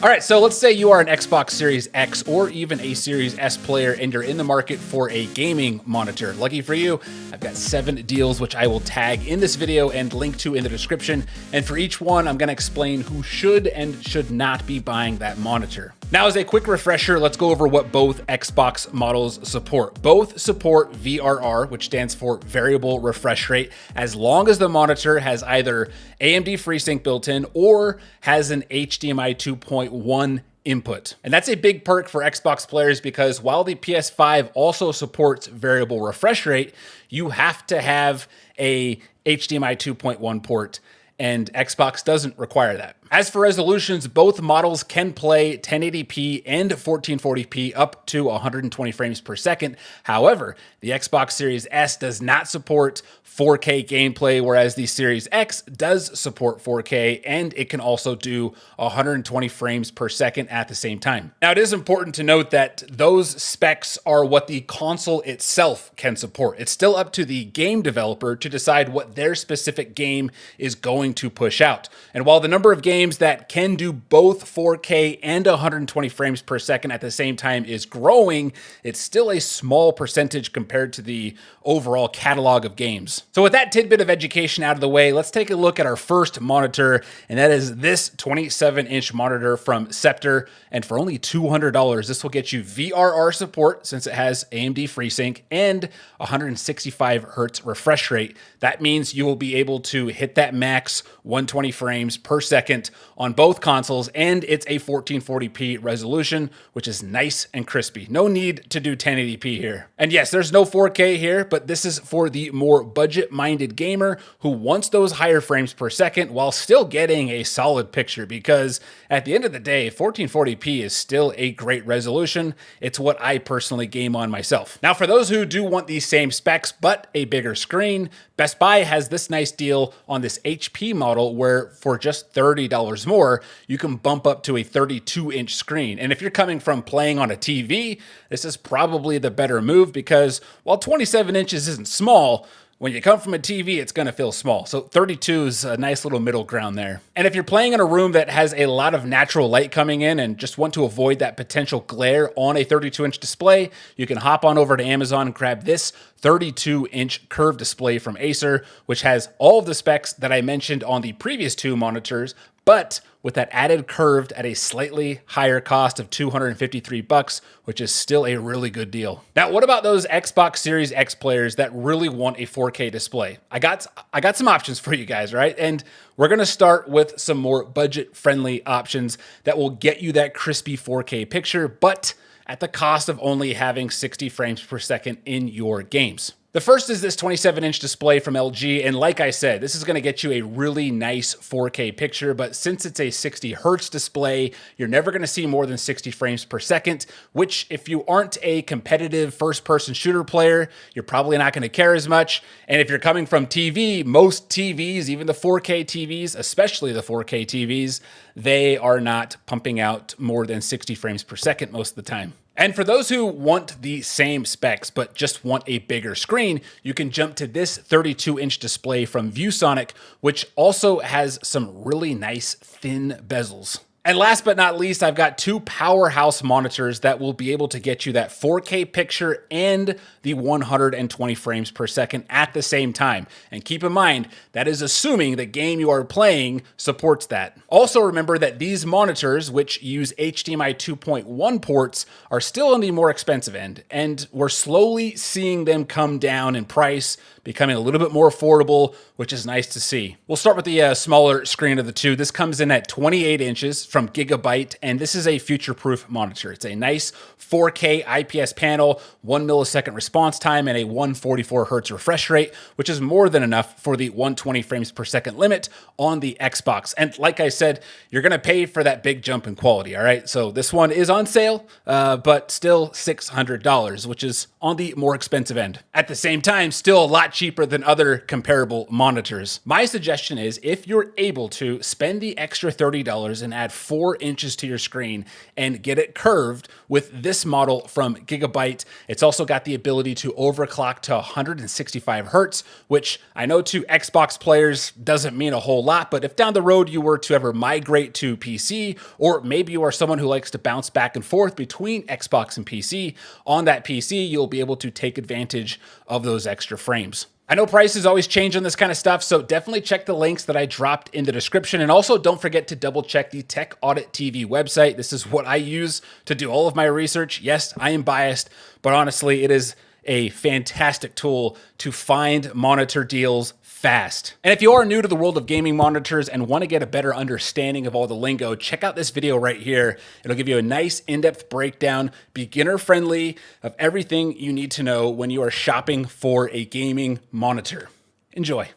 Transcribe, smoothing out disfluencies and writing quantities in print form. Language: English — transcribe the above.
All right, so let's say you are an Xbox Series X or even a Series S player and you're in the market for a gaming monitor. Lucky for you, I've got 7 deals which I will tag in this video and link to in the description. And for each one, I'm gonna explain who should and should not be buying that monitor. Now, as a quick refresher, let's go over what both Xbox models support. Both support VRR, which stands for variable refresh rate, as long as the monitor has either AMD FreeSync built in or has an HDMI 2.1 input. And that's a big perk for Xbox players because while the PS5 also supports variable refresh rate, you have to have a HDMI 2.1 port, and Xbox doesn't require that. As for resolutions, both models can play 1080p and 1440p up to 120 frames per second. However, the Xbox Series S does not support 4K gameplay, whereas the Series X does support 4K, and it can also do 120 frames per second at the same time. Now, it is important to note that those specs are what the console itself can support. It's still up to the game developer to decide what their specific game is going to push out. And while the number of games that can do both 4K and 120 frames per second at the same time is growing, it's still a small percentage compared to the overall catalog of games. So with that tidbit of education out of the way, let's take a look at our first monitor, and that is this 27-inch monitor from Scepter. And for only $200, this will get you VRR support since it has AMD FreeSync and 165 hertz refresh rate. That means you will be able to hit that max 120 frames per second on both consoles, and it's a 1440p resolution, which is nice and crispy. No need to do 1080p here. And yes, there's no 4K here, but this is for the more budget-minded gamer who wants those higher frames per second while still getting a solid picture, because at the end of the day, 1440p is still a great resolution. It's what I personally game on myself. Now, for those who do want these same specs, but a bigger screen, Best Buy has this nice deal on this HP model where for just $30 more, you can bump up to a 32-inch screen. And if you're coming from playing on a TV, this is probably the better move because while 27 inches isn't small, when you come from a TV, it's gonna feel small. So 32 is a nice little middle ground there. And if you're playing in a room that has a lot of natural light coming in and just want to avoid that potential glare on a 32-inch display, you can hop on over to Amazon and grab this 32-inch curved display from Acer, which has all of the specs that I mentioned on the previous 2 monitors, but with that added curved at a slightly higher cost of $253, which is still a really good deal. Now, what about those Xbox Series X players that really want a 4K display? I got some options for you guys, right? And we're gonna start with some more budget-friendly options that will get you that crispy 4K picture, but at the cost of only having 60 frames per second in your games. The first is this 27-inch display from LG, and like I said, this is gonna get you a really nice 4K picture, but since it's a 60 hertz display, you're never gonna see more than 60 frames per second, which if you aren't a competitive first-person shooter player, you're probably not gonna care as much. And if you're coming from TV, most TVs, even the 4K TVs, especially the 4K TVs, they are not pumping out more than 60 frames per second most of the time. And for those who want the same specs but just want a bigger screen, you can jump to this 32-inch display from ViewSonic, which also has some really nice thin bezels. And last but not least, I've got 2 powerhouse monitors that will be able to get you that 4K picture and the 120 frames per second at the same time. And keep in mind, that is assuming the game you are playing supports that. Also remember that these monitors, which use HDMI 2.1 ports, are still on the more expensive end, and we're slowly seeing them come down in price, becoming a little bit more affordable, which is nice to see. We'll start with the smaller screen of the 2. This comes in at 28 inches from Gigabyte, and this is a future-proof monitor. It's a nice 4K IPS panel, 1 millisecond response time, and a 144 hertz refresh rate, which is more than enough for the 120 frames per second limit on the Xbox. And like I said, you're gonna pay for that big jump in quality, all right? So this one is on sale, but still $600, which is on the more expensive end. At the same time, still a lot cheaper than other comparable monitors. My suggestion is if you're able to spend the extra $30 and add 4 inches to your screen and get it curved with this model from Gigabyte. It's also got the ability to overclock to 165 hertz, which I know to Xbox players doesn't mean a whole lot, but if down the road you were to ever migrate to PC, or maybe you are someone who likes to bounce back and forth between Xbox and PC, on that PC, you'll be able to take advantage of those extra frames. I know prices always change on this kind of stuff, so definitely check the links that I dropped in the description. And also don't forget to double check the Tech Audit TV website. This is what I use to do all of my research. Yes, I am biased, but honestly, it is a fantastic tool to find monitor deals fast. And if you are new to the world of gaming monitors and want to get a better understanding of all the lingo, check out this video right here. It'll give you a nice in-depth breakdown, beginner friendly, of everything you need to know when you are shopping for a gaming monitor. Enjoy.